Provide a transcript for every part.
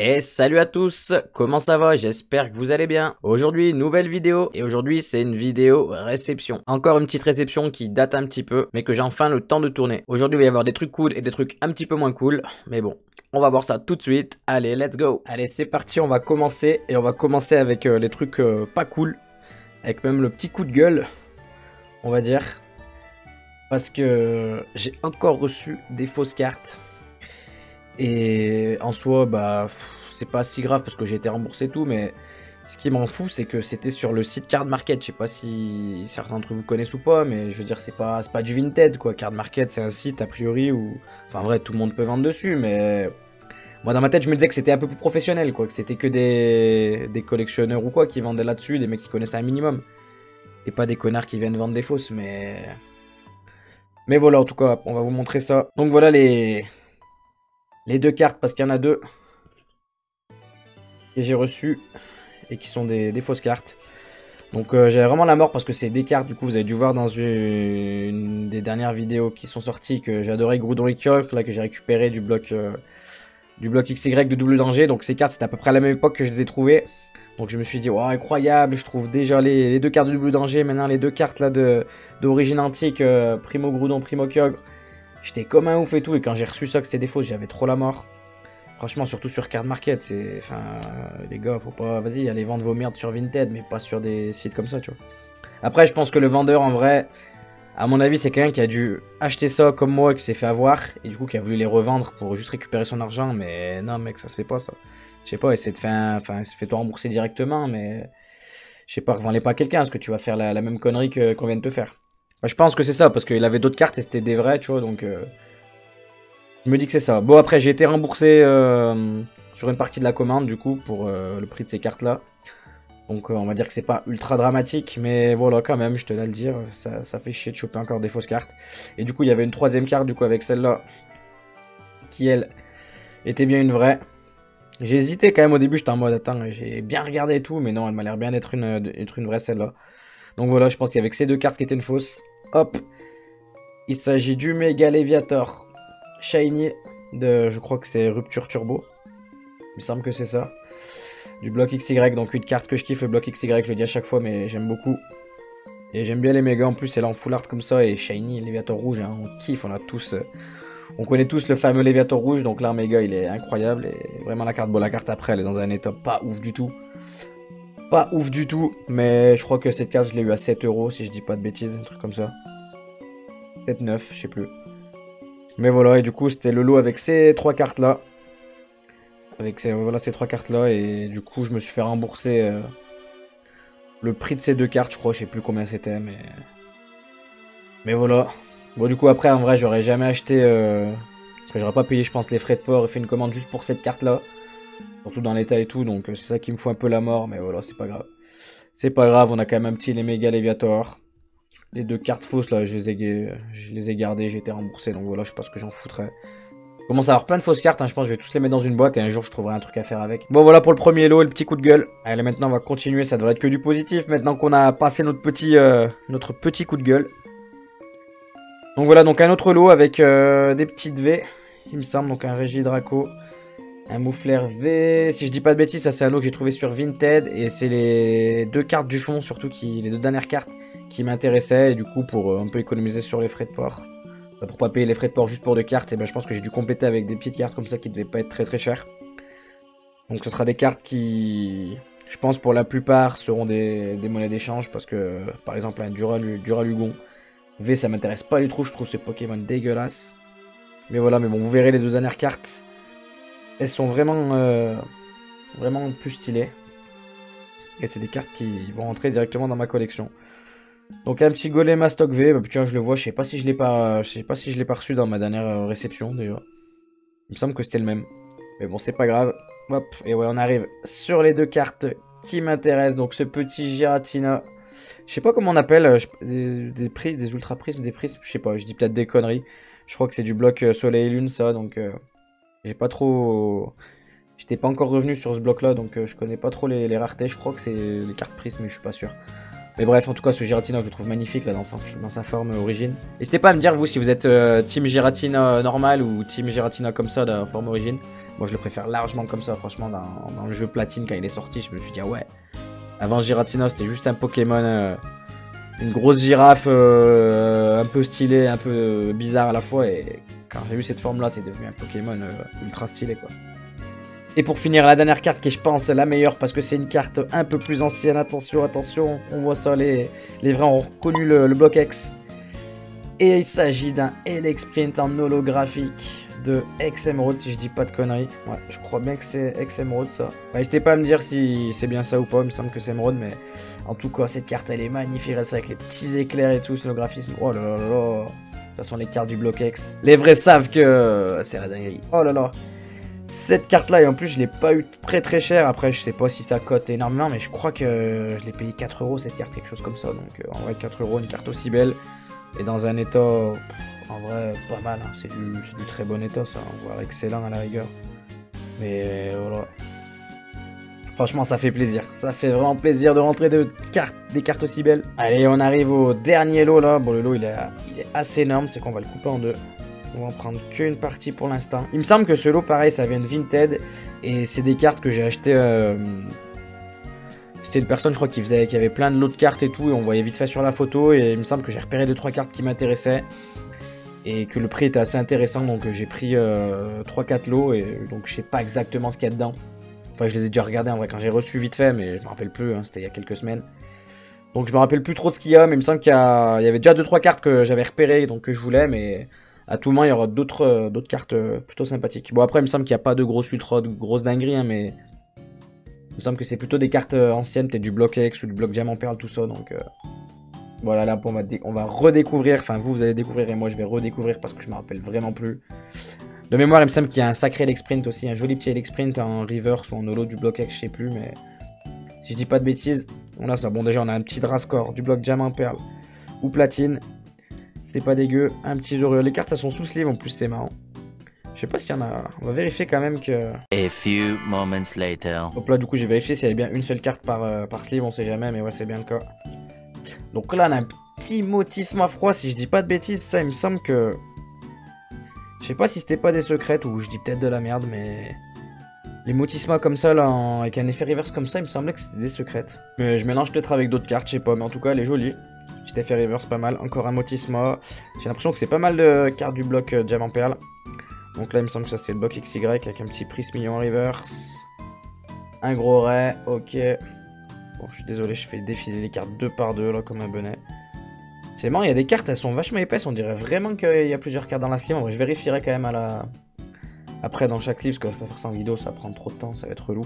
Et salut à tous, comment ça va? J'espère que vous allez bien. Aujourd'hui, nouvelle vidéo, et aujourd'hui c'est une vidéo réception. Encore une petite réception qui date un petit peu, mais que j'ai enfin le temps de tourner. Aujourd'hui il va y avoir des trucs cool et des trucs un petit peu moins cool, mais bon, on va voir ça tout de suite. Allez, let's go. Allez, c'est parti, on va commencer, et on va commencer avec les trucs pas cool, avec même le petit coup de gueule, on va dire, parce que j'ai encore reçu des fausses cartes. Et en soi, bah, c'est pas si grave parce que j'ai été remboursé tout, mais ce qui m'en fout, c'est que c'était sur le site Card Market. Je sais pas si certains d'entre vous connaissent ou pas, mais je veux dire, c'est pas du Vinted, quoi. Card Market, c'est un site, a priori, où, enfin, vrai, tout le monde peut vendre dessus, mais moi, dans ma tête, je me disais que c'était un peu plus professionnel, quoi. Que c'était que des collectionneurs ou quoi qui vendaient là-dessus, des mecs qui connaissaient un minimum. Et pas des connards qui viennent vendre des fausses, mais voilà, en tout cas, on va vous montrer ça. Donc voilà les deux cartes, parce qu'il y en a deux que j'ai reçues et qui sont des fausses cartes. Donc j'avais vraiment la mort parce que c'est des cartes, du coup vous avez dû voir dans une des dernières vidéos qui sont sorties que j'adorais Groudon et Kyogre, là que j'ai récupéré du bloc XY de Double Danger. Donc ces cartes c'était à peu près à la même époque que je les ai trouvées. Donc je me suis dit, wow, incroyable, je trouve déjà les deux cartes de Double Danger, maintenant les deux cartes là d'origine antique, Primo Groudon, Primo Kyogre. J'étais comme un ouf et tout, et quand j'ai reçu ça que c'était des fausses, j'avais trop la mort. Franchement, surtout sur Card Market, c'est. Enfin, les gars, faut pas. Vas-y, allez vendre vos merdes sur Vinted, mais pas sur des sites comme ça, tu vois. Après, je pense que le vendeur, en vrai, à mon avis, c'est quelqu'un qui a dû acheter ça comme moi, qui s'est fait avoir, et du coup, qui a voulu les revendre pour juste récupérer son argent, mais non, mec, ça se fait pas, ça. Je sais pas, essaie de faire. Enfin, fais-toi rembourser directement, mais. Je sais pas, revends-les pas à quelqu'un, parce que tu vas faire la même connerie qu'on vient de te faire. Enfin, je pense que c'est ça, parce qu'il avait d'autres cartes et c'était des vrais, tu vois, donc. Je me dis que c'est ça. Bon, après, j'ai été remboursé sur une partie de la commande, du coup, pour le prix de ces cartes-là. Donc, on va dire que c'est pas ultra dramatique, mais voilà, quand même, je tenais à le dire, ça fait chier de choper encore des fausses cartes. Et du coup, il y avait une troisième carte, du coup, avec celle-là, qui, elle, était bien une vraie. J'ai hésité quand même au début, j'étais en mode, attends, j'ai bien regardé et tout, mais non, elle m'a l'air bien d'être une vraie celle-là. Donc voilà, je pense qu'il y avait que ces deux cartes qui étaient une fausse. Hop, il s'agit du Mega Leviator Shiny de, je crois que c'est Rupture Turbo. Il me semble que c'est ça. Du bloc XY, donc une carte que je kiffe, le bloc XY, je le dis à chaque fois, mais j'aime beaucoup. Et j'aime bien les méga en plus, elle est en full art comme ça, et Shiny, Léviator rouge, hein, on kiffe, on a tous. On connaît tous le fameux Léviator rouge, donc là, méga, il est incroyable, et vraiment la carte, bon, la carte après, elle est dans un état pas ouf du tout. Pas ouf du tout, mais je crois que cette carte, je l'ai eu à 7 euros, si je dis pas de bêtises, un truc comme ça. Peut-être 9, je sais plus. Mais voilà, et du coup, c'était le lot avec ces trois cartes-là. Avec voilà, ces trois cartes-là, et du coup, je me suis fait rembourser le prix de ces deux cartes, je crois, je sais plus combien c'était, mais voilà. Bon, du coup, après, en vrai, j'aurais jamais acheté, parce que j'aurais pas payé, je pense, les frais de port et fait une commande juste pour cette carte-là. Surtout dans l'état et tout, donc c'est ça qui me fout un peu la mort, mais voilà, c'est pas grave. C'est pas grave, on a quand même un petit les méga Léviator. Les deux cartes fausses, là, je les ai gardées, j'ai été remboursé, donc voilà, je sais pas ce que j'en foutrais. Je commence à avoir plein de fausses cartes, hein, je pense que je vais tous les mettre dans une boîte et un jour je trouverai un truc à faire avec. Bon voilà pour le premier lot et le petit coup de gueule. Allez, maintenant on va continuer, ça devrait être que du positif maintenant qu'on a passé notre petit coup de gueule. Donc voilà, donc un autre lot avec des petites V, il me semble, donc un Régidraco, un Moufleur V. Si je dis pas de bêtises, ça c'est un lot que j'ai trouvé sur Vinted et c'est les deux cartes du fond, surtout les deux dernières cartes qui m'intéressaient et du coup pour un peu économiser sur les frais de port. Pour pas payer les frais de port juste pour deux cartes, et ben je pense que j'ai dû compléter avec des petites cartes comme ça qui devaient pas être très très chères. Donc ce sera des cartes qui, je pense pour la plupart, seront des monnaies d'échange parce que par exemple un Duralugon V ça m'intéresse pas du tout, je trouve ces Pokémon dégueulasses. Mais voilà, mais bon vous verrez les deux dernières cartes, elles sont vraiment plus stylées. Et c'est des cartes qui vont rentrer directement dans ma collection. Donc un petit golem à stock V, bah putain je le vois, je sais pas si je l'ai pas reçu dans ma dernière réception déjà. Il me semble que c'était le même. Mais bon c'est pas grave. Hop, et ouais on arrive sur les deux cartes qui m'intéressent. Donc ce petit Giratina. Je sais pas comment on appelle, des ultra prismes, des prismes, je sais pas, je dis peut-être des conneries. Je crois que c'est du bloc soleil et lune ça, donc j'ai pas trop. J'étais pas encore revenu sur ce bloc là, donc je connais pas trop les raretés. Je crois que c'est les cartes prismes, mais je suis pas sûr. Mais bref, en tout cas, ce Giratina, je le trouve magnifique là dans sa forme origine. N'hésitez pas à me dire, vous, si vous êtes team Giratina normal ou team Giratina comme ça, dans forme origine. Moi, je le préfère largement comme ça, franchement, dans le jeu Platine, quand il est sorti, je me suis dit, ah ouais. Avant Giratina, c'était juste un Pokémon, une grosse girafe un peu stylée, un peu bizarre à la fois. Et quand j'ai vu cette forme-là, c'est devenu un Pokémon ultra stylé, quoi. Et pour finir, la dernière carte qui est, je pense, la meilleure parce que c'est une carte un peu plus ancienne. Attention, attention, on voit ça, les vrais ont reconnu le bloc X. Et il s'agit d'un Elexprint en holographique de X-Emerald, si je dis pas de conneries. Ouais, je crois bien que c'est X-Emerald, ça. N'hésitez pas à me dire si c'est bien ça ou pas, il me semble que c'est Emerald, mais en tout cas, cette carte, elle est magnifique, elle avec les petits éclairs et tout, ce graphisme. Oh là là là. De toute façon, les cartes du bloc X, les vrais savent que c'est la dinguerie. Oh là là. Cette carte là, et en plus je l'ai pas eu très cher. Après je sais pas si ça cote énormément, mais je crois que je l'ai payé 4 € cette carte, quelque chose comme ça. Donc en vrai 4 €, une carte aussi belle et dans un état en vrai pas mal, hein. C'est du très bon état ça, voire excellent à la rigueur. Mais voilà, franchement ça fait plaisir, ça fait vraiment plaisir de rentrer des cartes aussi belles. Allez, on arrive au dernier lot là. Bon, le lot il est assez énorme, c'est qu'on va le couper en deux. On va en prendre qu'une partie pour l'instant. Il me semble que ce lot, pareil, ça vient de Vinted. Et c'est des cartes que j'ai achetées. C'était une personne, je crois, qui avait plein de lots de cartes et tout. Et on voyait vite fait sur la photo. Et il me semble que j'ai repéré 2-3 cartes qui m'intéressaient. Et que le prix était assez intéressant. Donc j'ai pris 3-4 lots. Et donc je sais pas exactement ce qu'il y a dedans. Enfin, je les ai déjà regardés en vrai quand j'ai reçu vite fait. Mais je me rappelle plus. Hein, c'était il y a quelques semaines. Donc je me rappelle plus trop de ce qu'il y a. Mais il me semble qu'il y avait déjà 2-3 cartes que j'avais repérées. Donc que je voulais. Mais à tout moment, il y aura d'autres cartes plutôt sympathiques. Bon, après, il me semble qu'il n'y a pas de grosses dingueries, hein, mais il me semble que c'est plutôt des cartes anciennes, peut-être du bloc X ou du bloc Diamant Perle, tout ça. Donc voilà, là, on va redécouvrir. Enfin, vous allez découvrir et moi, je vais redécouvrir parce que je me rappelle vraiment plus. De mémoire, il me semble qu'il y a un sacré Elexprint aussi, un joli petit Elexprint en reverse ou en holo du bloc X, je sais plus, mais si je dis pas de bêtises, on a ça. Bon, déjà, on a un petit Drascore du bloc Diamant Perle ou Platine. C'est pas dégueu, un petit Zorua. Les cartes elles sont sous sleeve en plus, c'est marrant. Je sais pas s'il y en a. On va vérifier quand même que. A few moments later. Donc là, du coup, j'ai vérifié s'il y avait bien une seule carte par sleeve, on sait jamais, mais ouais, c'est bien le cas. Donc là, on a un petit Motisma froid, si je dis pas de bêtises. Ça, il me semble que. Je sais pas si c'était pas des secrètes ou je dis peut-être de la merde, mais. Les Motisma comme ça, là, avec un effet reverse comme ça, il me semblait que c'était des secrètes. Mais je mélange peut-être avec d'autres cartes, je sais pas, mais en tout cas, elle est jolie. Petit effet reverse, pas mal. Encore un Motisma. J'ai l'impression que c'est pas mal de cartes du bloc Diamant Perle. Donc là, il me semble que ça, c'est le bloc XY avec un petit Prismillon en reverse. Un gros ray, ok. Bon, je suis désolé, je fais défiler les cartes 2 par 2 là, comme un bonnet. C'est marrant, il y a des cartes, elles sont vachement épaisses. On dirait vraiment qu'il y a plusieurs cartes dans la sleeve. En vrai, je vérifierai quand même après dans chaque sleeve, parce que je peux faire ça en vidéo, ça prend trop de temps, ça va être relou.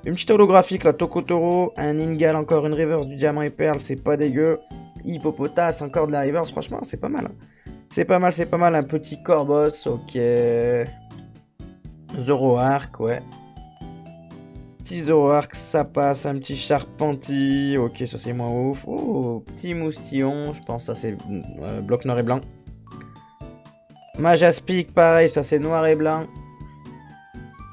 Une petite holographique, la Tokotoro. Un Ingal, encore une reverse du Diamant et Perle, c'est pas dégueu. Hippopotas, encore de la reverse, franchement, c'est pas mal. C'est pas mal, un petit Corboss, ok. Zoroark, ouais. Petit Zoroark, ça passe, un petit Charpenti, ok, ça c'est moins ouf. Oh, petit Moustillon, je pense que ça c'est bloc noir et blanc. Majaspic, pareil, ça c'est noir et blanc.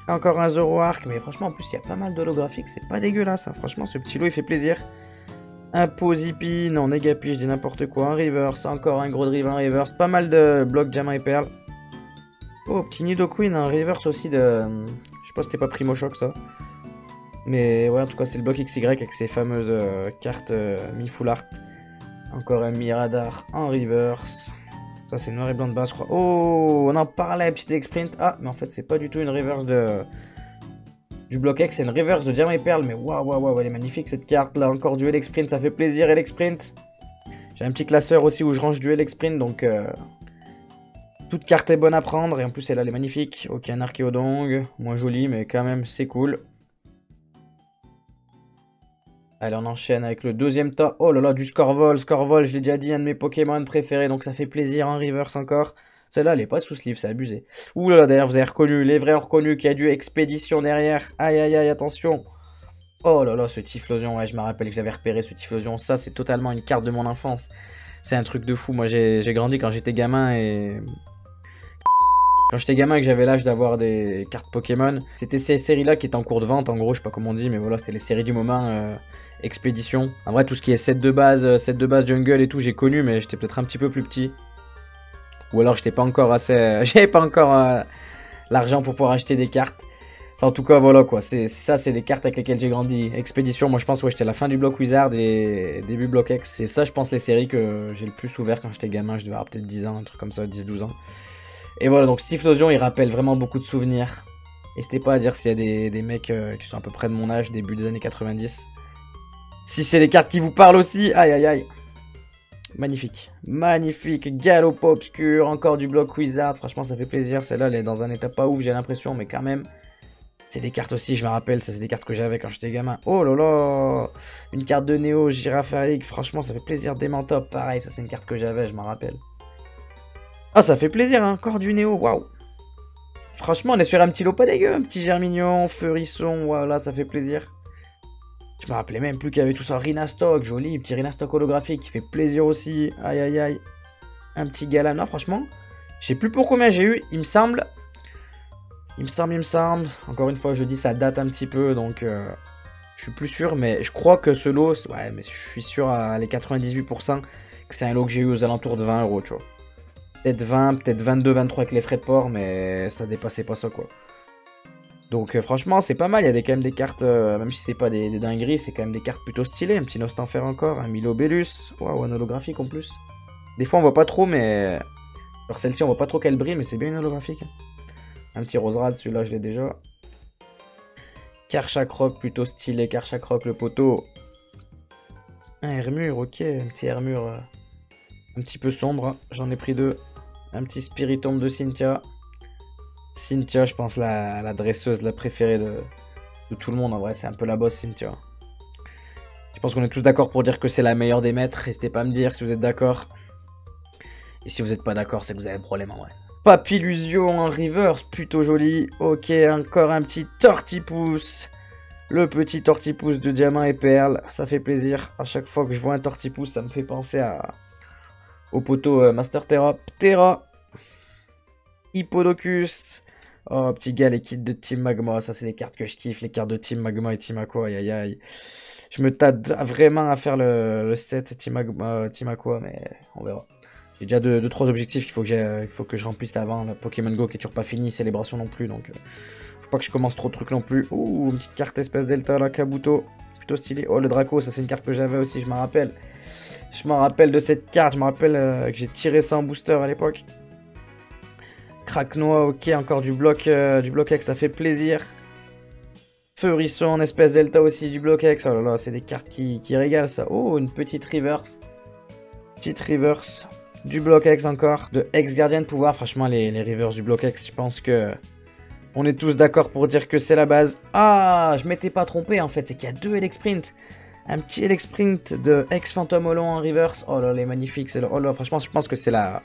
Encore un Zoroark, mais franchement, en plus, il y a pas mal d'holographiques, c'est pas dégueulasse, hein. Franchement, ce petit lot, il fait plaisir. Un Pozipi, non, Negapi, je dis n'importe quoi. Un Reverse, encore un gros drive en Reverse. Pas mal de blocs Diamant et Perle. Oh, petit Nidoqueen, un Reverse aussi de... Je sais pas si c'était pas Primo Choc, ça. Mais ouais, en tout cas, c'est le bloc XY avec ses fameuses cartes mi-full art. Encore un Miradar en Reverse. Ça, c'est noir et blanc de base, je crois. Oh, on en parlait, petit Elexprint. Ah, mais en fait, c'est pas du tout une Reverse du bloc X, c'est une reverse de Diamant et Perle, mais waouh, elle est magnifique cette carte là. Encore du Elexprint, ça fait plaisir. Elexprint, j'ai un petit classeur aussi où je range du Elexprint, donc toute carte est bonne à prendre. Et en plus, elle est magnifique. Ok, un Archéodong, moins joli, mais quand même, c'est cool. Allez, on enchaîne avec le deuxième tas. Oh là là, du Scorvol, je l'ai déjà dit, un de mes Pokémon préférés, donc ça fait plaisir en reverse encore. Celle-là, elle est pas sous sleeve, c'est abusé. Ouh là là, d'ailleurs, vous avez reconnu, les vrais ont reconnu qu'il y a du Expédition derrière. Aïe, aïe, aïe, attention. Oh là là, ce Typhlosion, ouais, je me rappelle que j'avais repéré ce Typhlosion. Ça, c'est totalement une carte de mon enfance. C'est un truc de fou. Moi, j'ai grandi quand j'étais gamin et... Quand j'étais gamin et que j'avais l'âge d'avoir des cartes Pokémon, c'était ces séries-là qui étaient en cours de vente, en gros, je sais pas comment on dit, mais voilà, c'était les séries du moment, Expédition. En vrai, tout ce qui est set de base jungle et tout, j'ai connu, mais j'étais peut-être un petit peu plus petit. Ou alors j'étais pas encore assez... j'avais pas encore l'argent pour pouvoir acheter des cartes. Enfin, en tout cas, voilà quoi, c'est des cartes avec lesquelles j'ai grandi. Expédition, moi je pense, ouais, j'étais à la fin du bloc Wizard et début bloc X. C'est ça, je pense, les séries que j'ai le plus ouvert quand j'étais gamin, je devais avoir peut-être 10 ans, un truc comme ça, 10-12 ans. Et voilà, donc Typhlosion, il rappelle vraiment beaucoup de souvenirs. N'hésitez pas à dire s'il y a des mecs qui sont à peu près de mon âge, début des années 90. Si c'est des cartes qui vous parlent aussi, aïe aïe aïe. Magnifique, magnifique, galop obscur, encore du bloc Wizard, franchement ça fait plaisir. Celle-là, elle est dans un état pas ouf, j'ai l'impression, mais quand même. C'est des cartes aussi, je me rappelle, ça c'est des cartes que j'avais quand j'étais gamin. Oh là là, une carte de Néo, Girafarig, franchement ça fait plaisir. Démentop, pareil, ça c'est une carte que j'avais, je m'en rappelle. Ah, ça fait plaisir, hein, encore du Néo, waouh. Franchement, on est sur un petit lot pas dégueu, un petit Germignon, Feurisson, voilà, ça fait plaisir. Je me rappelais même plus qu'il y avait tout ça. Rhinastock, joli, petit Rhinastock holographique qui fait plaisir aussi. Aïe aïe aïe. Un petit Galana, franchement. Je sais plus pour combien j'ai eu, il me semble. Il me semble. Encore une fois, je dis ça date un petit peu, donc je suis plus sûr, mais je crois que ce lot, ouais, mais je suis sûr à les 98% que c'est un lot que j'ai eu aux alentours de 20 €, tu vois. Peut-être 20, peut-être 22, 23 avec les frais de port, mais ça dépassait pas ça, quoi. Donc franchement, c'est pas mal, il y a quand même des cartes, même si c'est pas des dingueries, c'est quand même des cartes plutôt stylées. Un petit Nostanfer encore, un Milobellus, waouh, un holographique en plus. Des fois on voit pas trop, mais... Alors celle-ci on voit pas trop qu'elle brille, mais c'est bien une holographique. Un petit Roserad, celui-là je l'ai déjà. Karchakroc, plutôt stylé, Karchakroc le poteau. Un Hermure, ok, un petit Hermure un petit peu sombre, j'en ai pris deux. Un petit Spiritomb de Cynthia. Cynthia, je pense la dresseuse, la préférée de tout le monde, en vrai, c'est un peu la boss Cynthia. Je pense qu'on est tous d'accord pour dire que c'est la meilleure des maîtres, n'hésitez pas à me dire si vous êtes d'accord. Et si vous n'êtes pas d'accord, c'est que vous avez un problème en vrai. Papillusion en reverse, plutôt joli. Ok, encore un petit Tortipousse. Le petit Tortipousse de diamant et perles, ça fait plaisir. À chaque fois que je vois un Tortipousse, ça me fait penser au poteau Master Terra. Terra. Hippodocus. Oh, petit gars, les kits de Team Magma. Ça, c'est des cartes que je kiffe. Les cartes de Team Magma et Team Aqua. Aïe, aïe, aïe. Je me tâte vraiment à faire le set Team Magma, Team Aqua, mais on verra. J'ai déjà 2-3 objectifs qu'il faut que je remplisse avant. Le Pokémon Go qui est toujours pas fini. Célébration non plus. Donc, faut pas que je commence trop de trucs non plus. Ouh, une petite carte espèce Delta là, Kabuto. Plutôt stylé. Oh, le Draco, ça, c'est une carte que j'avais aussi. Je m'en rappelle. Je m'en rappelle de cette carte. Je me rappelle que j'ai tiré ça en booster à l'époque. Cracknois, ok, encore du bloc X, ça fait plaisir. Feurisson en espèce Delta aussi, du bloc X. Oh là là, c'est des cartes qui régalent ça. Oh, une petite reverse. Petite reverse. Du bloc X encore. De ex-gardien de pouvoir. Franchement, les reverse du bloc X, je pense que... On est tous d'accord pour dire que c'est la base. Ah, je m'étais pas trompé en fait, c'est qu'il y a deux Elexprint. Un petit Elexprint de ex-Phantom Holon en reverse. Oh là, elle est magnifique. Oh là, franchement, je pense que c'est la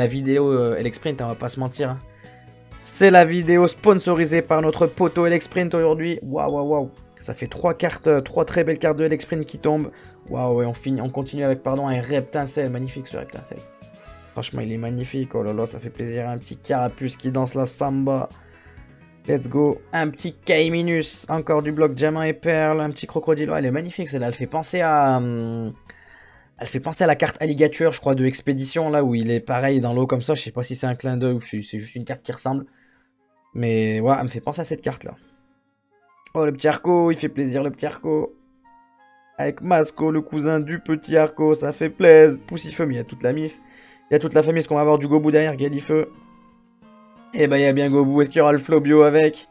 vidéo Elexprint, on va pas se mentir. Hein. C'est la vidéo sponsorisée par notre poteau Elexprint aujourd'hui. Waouh, waouh, waouh. Ça fait 3 cartes, 3 très belles cartes de Elexprint qui tombent. Waouh, et on continue avec, pardon, un Reptincelle. Magnifique ce Reptincelle. Franchement, il est magnifique. Oh là là, ça fait plaisir. Un petit Carapuce qui danse la samba. Let's go. Un petit Kaiminus. Encore du bloc diamant et perle. Un petit crocodile. Oh, elle est magnifique celle-là. Elle fait penser à... Elle fait penser à la carte Alligator, je crois, de Expédition, là, où il est pareil dans l'eau comme ça. Je sais pas si c'est un clin d'œil ou c'est juste une carte qui ressemble. Mais ouais, elle me fait penser à cette carte-là. Oh, le petit Arco, il fait plaisir, le petit Arco. Avec Masco, le cousin du petit Arco, ça fait plaisir. Poussifeu, mais il y a toute la mif. Il y a toute la famille, est-ce qu'on va avoir du Gobu derrière, Galifeu? Eh ben, il y a bien Gobu, est-ce qu'il y aura le Flobio avec?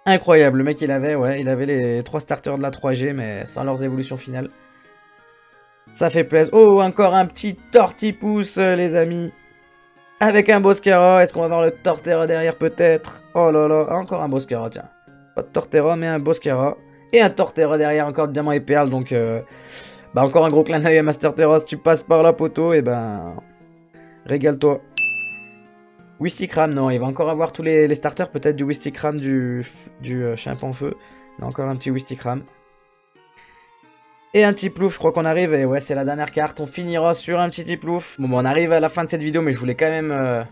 Incroyable, le mec, il avait les 3 starters de la 3G, mais sans leurs évolutions finales. Ça fait plaisir. Oh, encore un petit Tortipousse, les amis. Avec un Boscara. Est-ce qu'on va avoir le Torterra derrière, peut-être? Oh là là, encore un Boscara, tiens. Pas de Torterra, mais un Boscara. Et un Torterra derrière, encore de diamant et perles. Donc, bah, encore un gros clin d'œil à Master Terra. Si tu passes par la poteau, et ben... Régale-toi. Wistikram, non, il va encore avoir tous les starters. Peut-être du Wistikram, du Chimpanfeu feu. Non, encore un petit Wistikram. Et un petit plouf, je crois qu'on arrive, et ouais, c'est la dernière carte, on finira sur un petit plouf. Bon, on arrive à la fin de cette vidéo, mais je voulais quand même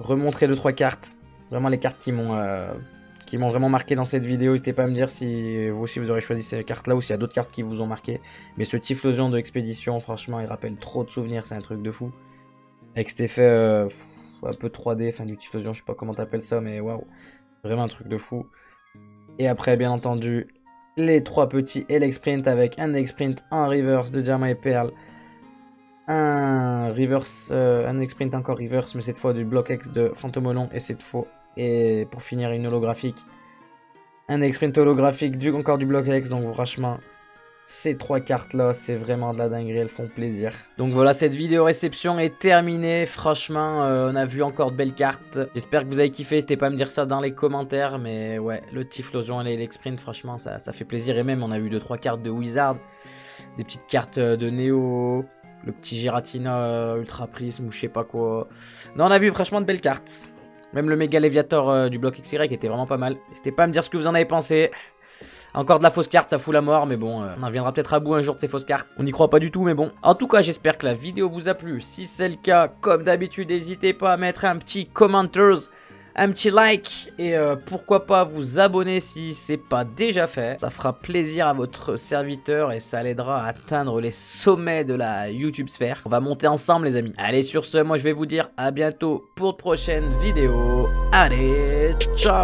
remontrer 2-3 cartes. Vraiment les cartes qui m'ont vraiment marqué dans cette vidéo. N'hésitez pas à me dire si vous aussi vous aurez choisi ces cartes là ou s'il y a d'autres cartes qui vous ont marqué. Mais ce Typhlosion de Expédition, franchement, il rappelle trop de souvenirs, c'est un truc de fou. Avec cet effet un peu 3D, enfin du Typhlosion, je sais pas comment t'appelles ça, mais waouh, vraiment un truc de fou. Et après, bien entendu, les 3 petits Elexprint avec un Elexprint en reverse de Diamant et Perle. Un Elexprint encore reverse, mais cette fois du Block X de Fantomolon et cette fois. Et pour finir, une holographique. Un Elexprint holographique encore du Block X, donc franchement. Ces 3 cartes là, c'est vraiment de la dinguerie, elles font plaisir. Donc voilà, cette vidéo réception est terminée. Franchement, on a vu encore de belles cartes. J'espère que vous avez kiffé, n'hésitez pas à me dire ça dans les commentaires. Mais ouais, le Typhlosion et l'Elexprint, franchement, ça fait plaisir. Et même, on a eu 2-3 cartes de Wizard. Des petites cartes de Néo. Le petit Giratina Ultra Prisme ou je sais pas quoi. Non, on a vu franchement de belles cartes. Même le Méga Léviator du bloc XY était vraiment pas mal. N'hésitez pas à me dire ce que vous en avez pensé. Encore de la fausse carte, ça fout la mort, mais bon, on en viendra peut-être à bout un jour de ces fausses cartes. On n'y croit pas du tout, mais bon. En tout cas, j'espère que la vidéo vous a plu. Si c'est le cas, comme d'habitude, n'hésitez pas à mettre un petit commentaire, un petit like, et pourquoi pas vous abonner si c'est pas déjà fait. Ça fera plaisir à votre serviteur et ça l'aidera à atteindre les sommets de la YouTube sphère. On va monter ensemble, les amis. Allez, sur ce, moi je vais vous dire à bientôt pour de prochaines vidéos. Allez, ciao!